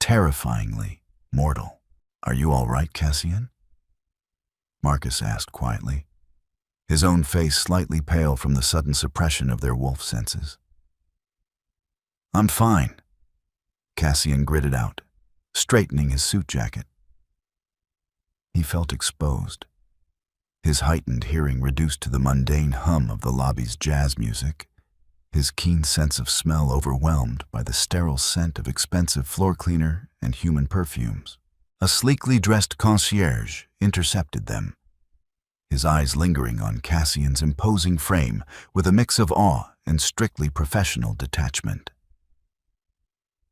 terrifyingly mortal. "Are you all right, Cassian?" Marcus asked quietly, his own face slightly pale from the sudden suppression of their wolf senses. "I'm fine," Cassian gritted out, straightening his suit jacket. He felt exposed, his heightened hearing reduced to the mundane hum of the lobby's jazz music, his keen sense of smell overwhelmed by the sterile scent of expensive floor cleaner and human perfumes. A sleekly dressed concierge intercepted them, his eyes lingering on Cassian's imposing frame with a mix of awe and strictly professional detachment.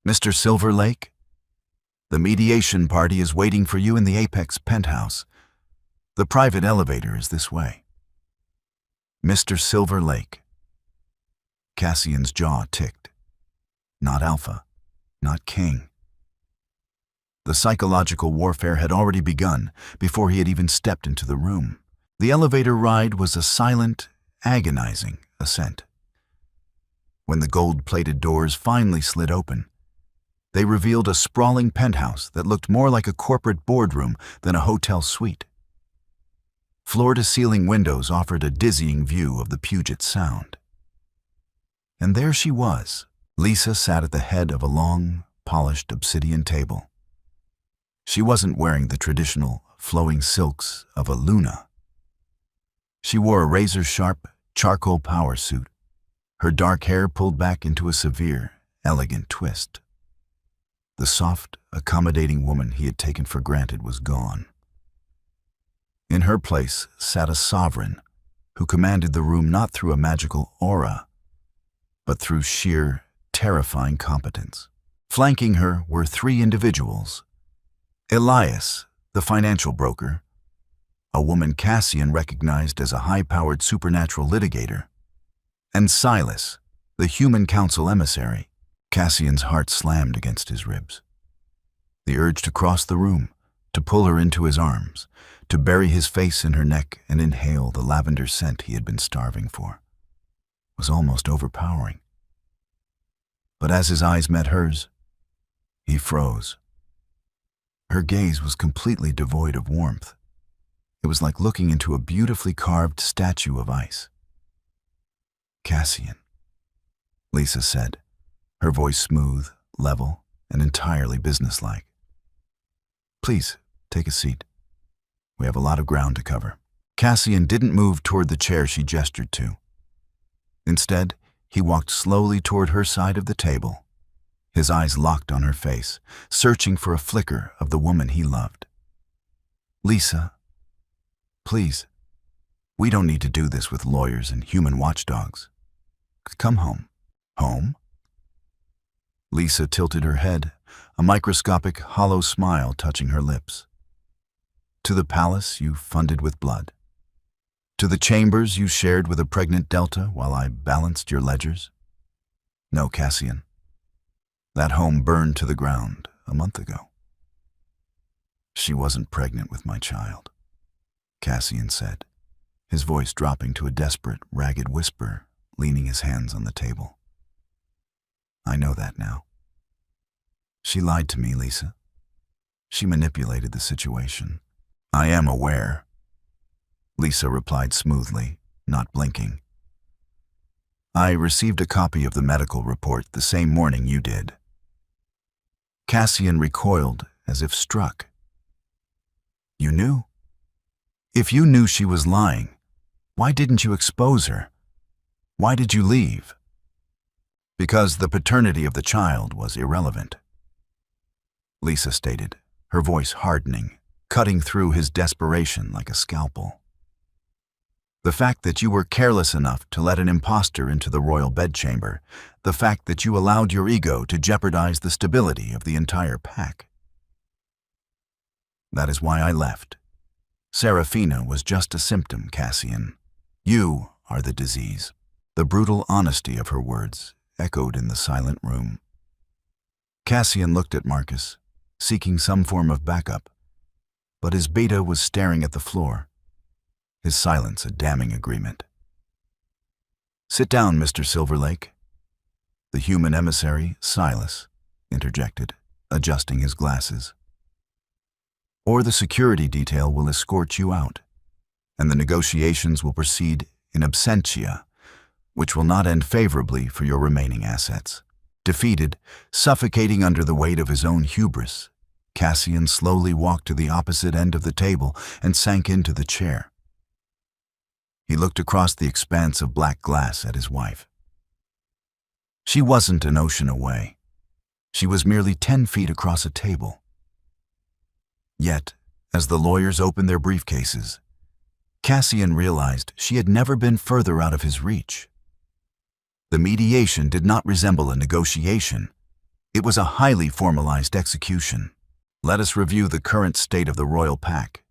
"Mr. Silver Lake? The mediation party is waiting for you in the Apex penthouse. The private elevator is this way." Mr. Silver Lake. Cassian's jaw ticked. Not Alpha, not King. The psychological warfare had already begun before he had even stepped into the room. The elevator ride was a silent, agonizing ascent. When the gold-plated doors finally slid open, they revealed a sprawling penthouse that looked more like a corporate boardroom than a hotel suite. Floor-to-ceiling windows offered a dizzying view of the Puget Sound. And there she was. Lisa sat at the head of a long, polished obsidian table. She wasn't wearing the traditional, flowing silks of a Luna. She wore a razor-sharp, charcoal power suit, her dark hair pulled back into a severe, elegant twist. The soft, accommodating woman he had taken for granted was gone. In her place sat a sovereign who commanded the room not through a magical aura, but through sheer, terrifying competence. Flanking her were three individuals: Elias, the financial broker, a woman Cassian recognized as a high-powered supernatural litigator, and Silas, the human council emissary. Cassian's heart slammed against his ribs. The urge to cross the room, to pull her into his arms, to bury his face in her neck and inhale the lavender scent he had been starving for, was almost overpowering. But as his eyes met hers, he froze. Her gaze was completely devoid of warmth. It was like looking into a beautifully carved statue of ice. "Cassian," Lisa said, her voice smooth, level, and entirely businesslike. "Please, take a seat. We have a lot of ground to cover." Cassian didn't move toward the chair she gestured to. Instead, he walked slowly toward her side of the table, his eyes locked on her face, searching for a flicker of the woman he loved. "Lisa, please, we don't need to do this with lawyers and human watchdogs. Come home." "Home?" Lisa tilted her head, a microscopic, hollow smile touching her lips. "To the palace you funded with blood. To the chambers you shared with a pregnant Delta while I balanced your ledgers. No, Cassian. That home burned to the ground a month ago." "She wasn't pregnant with my child," Cassian said, his voice dropping to a desperate, ragged whisper, leaning his hands on the table. "I know that now. She lied to me, Lisa. She manipulated the situation." "I am aware," Lisa replied smoothly, not blinking. "I received a copy of the medical report the same morning you did." Cassian recoiled as if struck. "You knew? If you knew she was lying, why didn't you expose her? Why did you leave?" "Because the paternity of the child was irrelevant," Lisa stated, her voice hardening, cutting through his desperation like a scalpel. The fact that you were careless enough to let an impostor into the royal bedchamber, the fact that you allowed your ego to jeopardize the stability of the entire pack. That is why I left. Serafina was just a symptom, Cassian. You are the disease. The brutal honesty of her words echoed in the silent room. Cassian looked at Marcus, seeking some form of backup, but his beta was staring at the floor, his silence a damning agreement. "Sit down, Mr. Silverlake." The human emissary, Silas, interjected, adjusting his glasses. "Or the security detail will escort you out, and the negotiations will proceed in absentia, which will not end favorably for your remaining assets." Defeated, suffocating under the weight of his own hubris, Cassian slowly walked to the opposite end of the table and sank into the chair. He looked across the expanse of black glass at his wife. She wasn't an ocean away. She was merely 10 feet across a table. Yet, as the lawyers opened their briefcases, Cassian realized she had never been further out of his reach. The mediation did not resemble a negotiation. It was a highly formalized execution. "Let us review the current state of the royal pack,"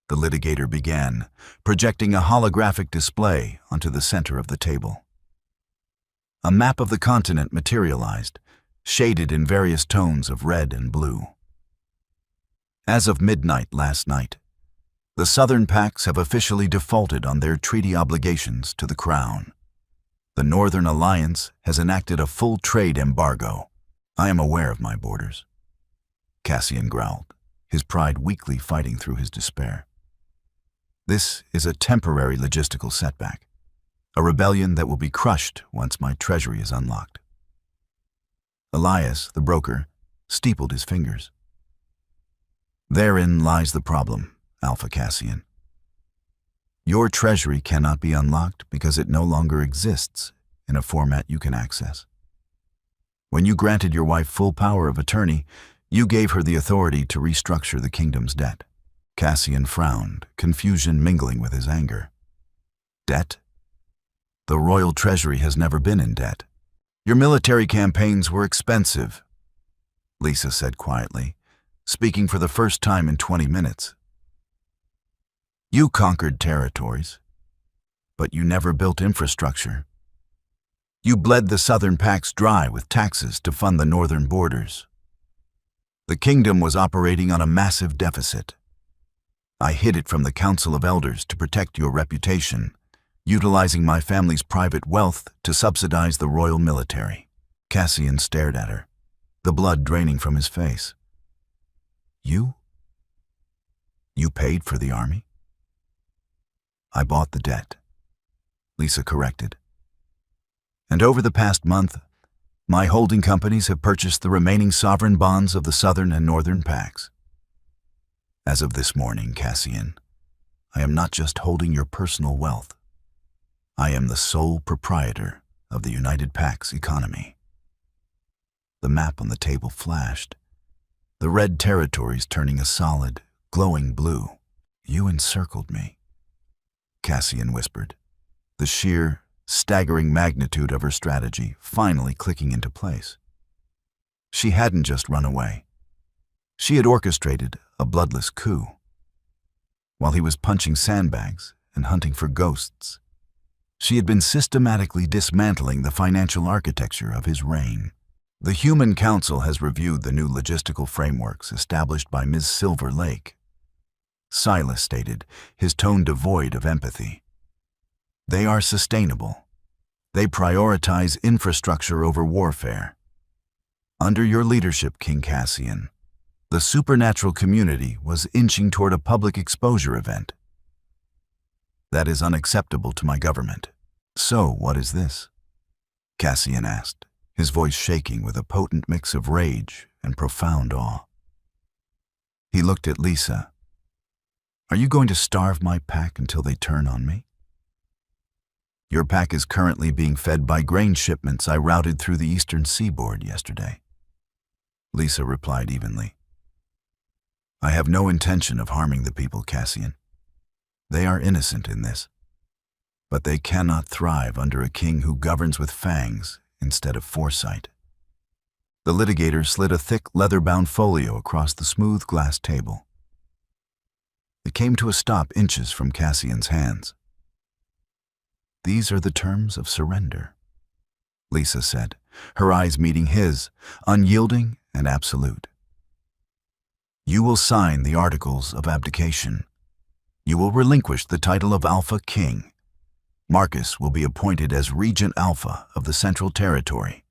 the litigator began, projecting a holographic display onto the center of the table. A map of the continent materialized, shaded in various tones of red and blue. As of midnight last night, the southern packs have officially defaulted on their treaty obligations to the crown. The Northern Alliance has enacted a full trade embargo. I am aware of my borders, Cassian growled, his pride weakly fighting through his despair. This is a temporary logistical setback, a rebellion that will be crushed once my treasury is unlocked. Elias, the broker, steepled his fingers. Therein lies the problem, Alpha Cassian. Your treasury cannot be unlocked because it no longer exists in a format you can access. When you granted your wife full power of attorney, you gave her the authority to restructure the kingdom's debt. Cassian frowned, confusion mingling with his anger. Debt? The royal treasury has never been in debt. Your military campaigns were expensive, Lisa said quietly, speaking for the first time in 20 minutes. You conquered territories, but you never built infrastructure. You bled the southern packs dry with taxes to fund the northern borders. The kingdom was operating on a massive deficit. I hid it from the Council of Elders to protect your reputation, utilizing my family's private wealth to subsidize the royal military. Cassian stared at her, the blood draining from his face. You paid for the army? I bought the debt, Lisa corrected. And over the past month, my holding companies have purchased the remaining sovereign bonds of the southern and northern packs. As of this morning, Cassian, I am not just holding your personal wealth. I am the sole proprietor of the United Pack's economy. The map on the table flashed, the red territories turning a solid, glowing blue. You encircled me, Cassian whispered, the sheer, staggering magnitude of her strategy finally clicking into place. She hadn't just run away. She had orchestrated a bloodless coup. While he was punching sandbags and hunting for ghosts, she had been systematically dismantling the financial architecture of his reign. The Human Council has reviewed the new logistical frameworks established by Ms. Silver Lake, Silas stated, his tone devoid of empathy. They are sustainable. They prioritize infrastructure over warfare. Under your leadership, King Cassian, the supernatural community was inching toward a public exposure event. That is unacceptable to my government. So, what is this? Cassian asked, his voice shaking with a potent mix of rage and profound awe. He looked at Lisa. Are you going to starve my pack until they turn on me? Your pack is currently being fed by grain shipments I routed through the eastern seaboard yesterday, Lisa replied evenly. I have no intention of harming the people, Cassian. They are innocent in this. but they cannot thrive under a king who governs with fangs instead of foresight. The litigator slid a thick, leather-bound folio across the smooth glass table. It came to a stop inches from Cassian's hands. "These are the terms of surrender," Lisa said, her eyes meeting his, unyielding and absolute. "You will sign the articles of abdication. You will relinquish the title of Alpha King. Marcus will be appointed as Regent Alpha of the Central Territory,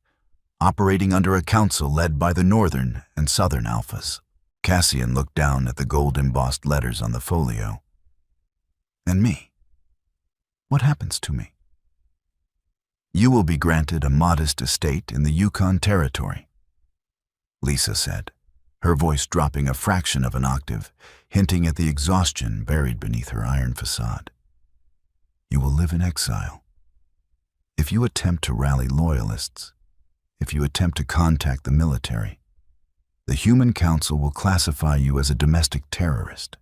operating under a council led by the Northern and Southern Alphas." Cassian looked down at the gold-embossed letters on the folio. "And me? What happens to me?" "You will be granted a modest estate in the Yukon Territory," Lisa said, her voice dropping a fraction of an octave, hinting at the exhaustion buried beneath her iron facade. "You will live in exile. If you attempt to rally loyalists, if you attempt to contact the military, the Human Council will classify you as a domestic terrorist,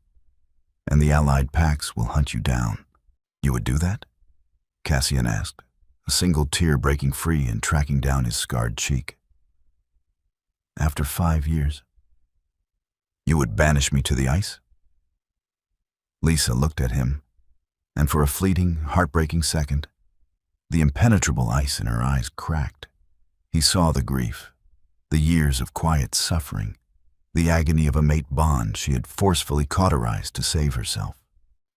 and the Allied Pacts will hunt you down." "You would do that?" Cassian asked, a single tear breaking free and tracking down his scarred cheek. "After 5 years. You would banish me to the ice?" Lisa looked at him, and for a fleeting, heartbreaking second, the impenetrable ice in her eyes cracked. He saw the grief, the years of quiet suffering, the agony of a mate bond she had forcefully cauterized to save herself.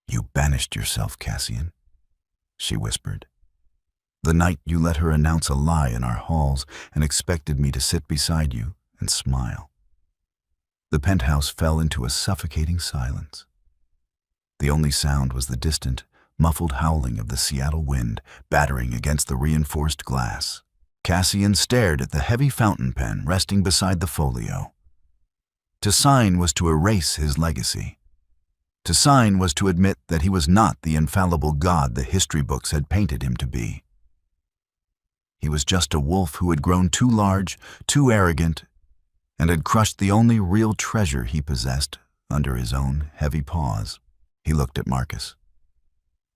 "You banished yourself, Cassian," she whispered. "The night you let her announce a lie in our halls and expected me to sit beside you and smile." The penthouse fell into a suffocating silence. The only sound was the distant, muffled howling of the Seattle wind battering against the reinforced glass. Cassian stared at the heavy fountain pen resting beside the folio. To sign was to erase his legacy. To sign was to admit that he was not the infallible god the history books had painted him to be. He was just a wolf who had grown too large, too arrogant, and had crushed the only real treasure he possessed under his own heavy paws. He looked at Marcus.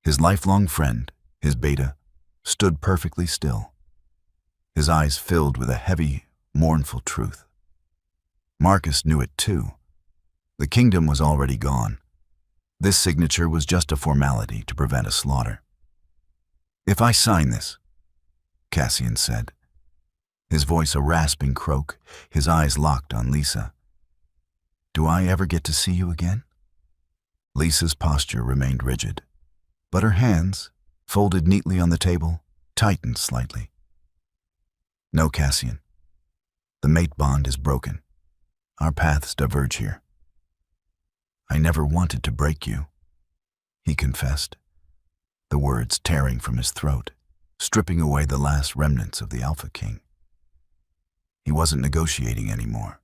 His lifelong friend, his beta, stood perfectly still. His eyes filled with a heavy, mournful truth. Marcus knew it too. The kingdom was already gone. This signature was just a formality to prevent a slaughter. "If I sign this," Cassian said, his voice a rasping croak, his eyes locked on Lisa, "do I ever get to see you again?" Lisa's posture remained rigid, but her hands, folded neatly on the table, tightened slightly. "No, Cassian. The mate bond is broken. Our paths diverge here." "I never wanted to break you," he confessed, the words tearing from his throat, stripping away the last remnants of the Alpha King. He wasn't negotiating anymore.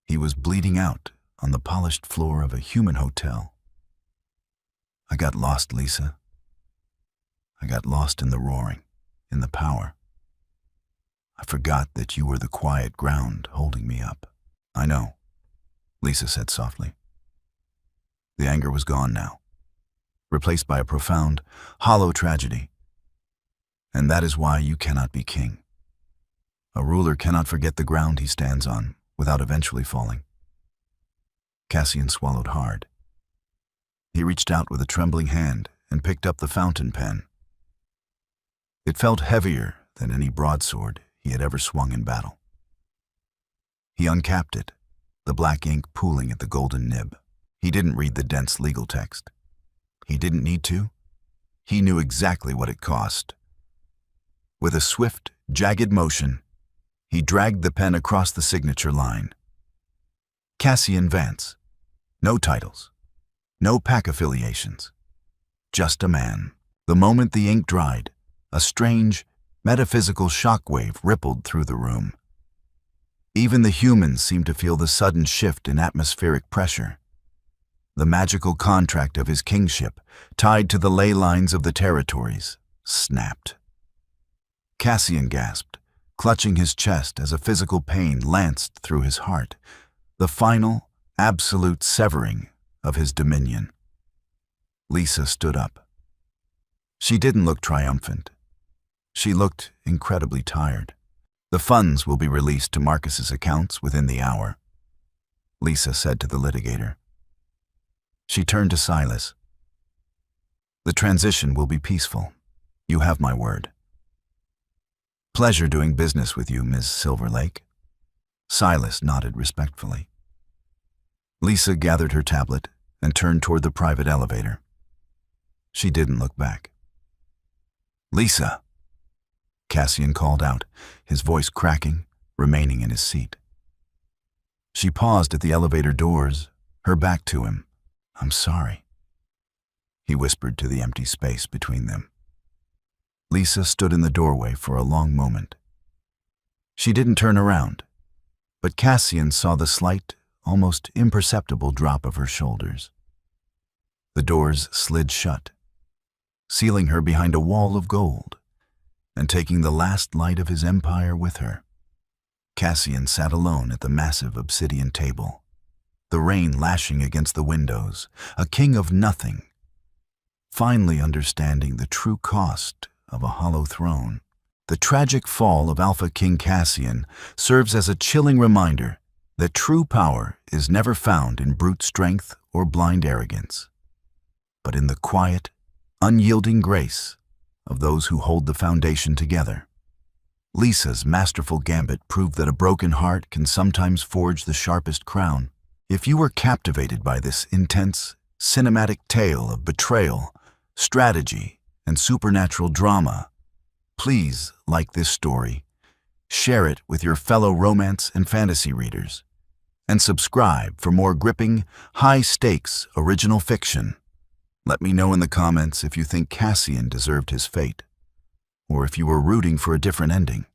He was bleeding out on the polished floor of a human hotel. "I got lost, Lisa. I got lost in the roaring, in the power. I forgot that you were the quiet ground holding me up." "I know," Lisa said softly. The anger was gone now, replaced by a profound, hollow tragedy. "And that is why you cannot be king. A ruler cannot forget the ground he stands on without eventually falling." Cassian swallowed hard. He reached out with a trembling hand and picked up the fountain pen. It felt heavier than any broadsword he had ever swung in battle. He uncapped it, the black ink pooling at the golden nib. He didn't read the dense legal text. He didn't need to. He knew exactly what it cost. With a swift, jagged motion, he dragged the pen across the signature line. Cassian Vance. No titles. No pack affiliations. Just a man. The moment the ink dried, a strange, metaphysical shockwave rippled through the room. Even the humans seemed to feel the sudden shift in atmospheric pressure. The magical contract of his kingship, tied to the ley lines of the territories, snapped. Cassian gasped, clutching his chest as a physical pain lanced through his heart, the final, absolute severing of his dominion. Lisa stood up. She didn't look triumphant. She looked incredibly tired. The funds will be released to Marcus's accounts within the hour, Lisa said to the litigator. She turned to Silas. The transition will be peaceful. You have my word. Pleasure doing business with you, Ms. Silverlake. Silas nodded respectfully. Lisa gathered her tablet and turned toward the private elevator. She didn't look back. Lisa, Cassian called out, his voice cracking, remaining in his seat. She paused at the elevator doors, her back to him. I'm sorry, he whispered to the empty space between them. Lisa stood in the doorway for a long moment. She didn't turn around, but Cassian saw the slight, almost imperceptible drop of her shoulders. The doors slid shut, sealing her behind a wall of gold, and taking the last light of his empire with her. Cassian sat alone at the massive obsidian table, the rain lashing against the windows, a king of nothing, finally understanding the true cost of a hollow throne. The tragic fall of Alpha King Cassian serves as a chilling reminder that true power is never found in brute strength or blind arrogance, but in the quiet, unyielding grace of those who hold the foundation together. Lisa's masterful gambit proved that a broken heart can sometimes forge the sharpest crown. If you were captivated by this intense, cinematic tale of betrayal, strategy, and supernatural drama, please like this story, share it with your fellow romance and fantasy readers, and subscribe for more gripping, high-stakes original fiction. Let me know in the comments if you think Cassian deserved his fate, or if you were rooting for a different ending.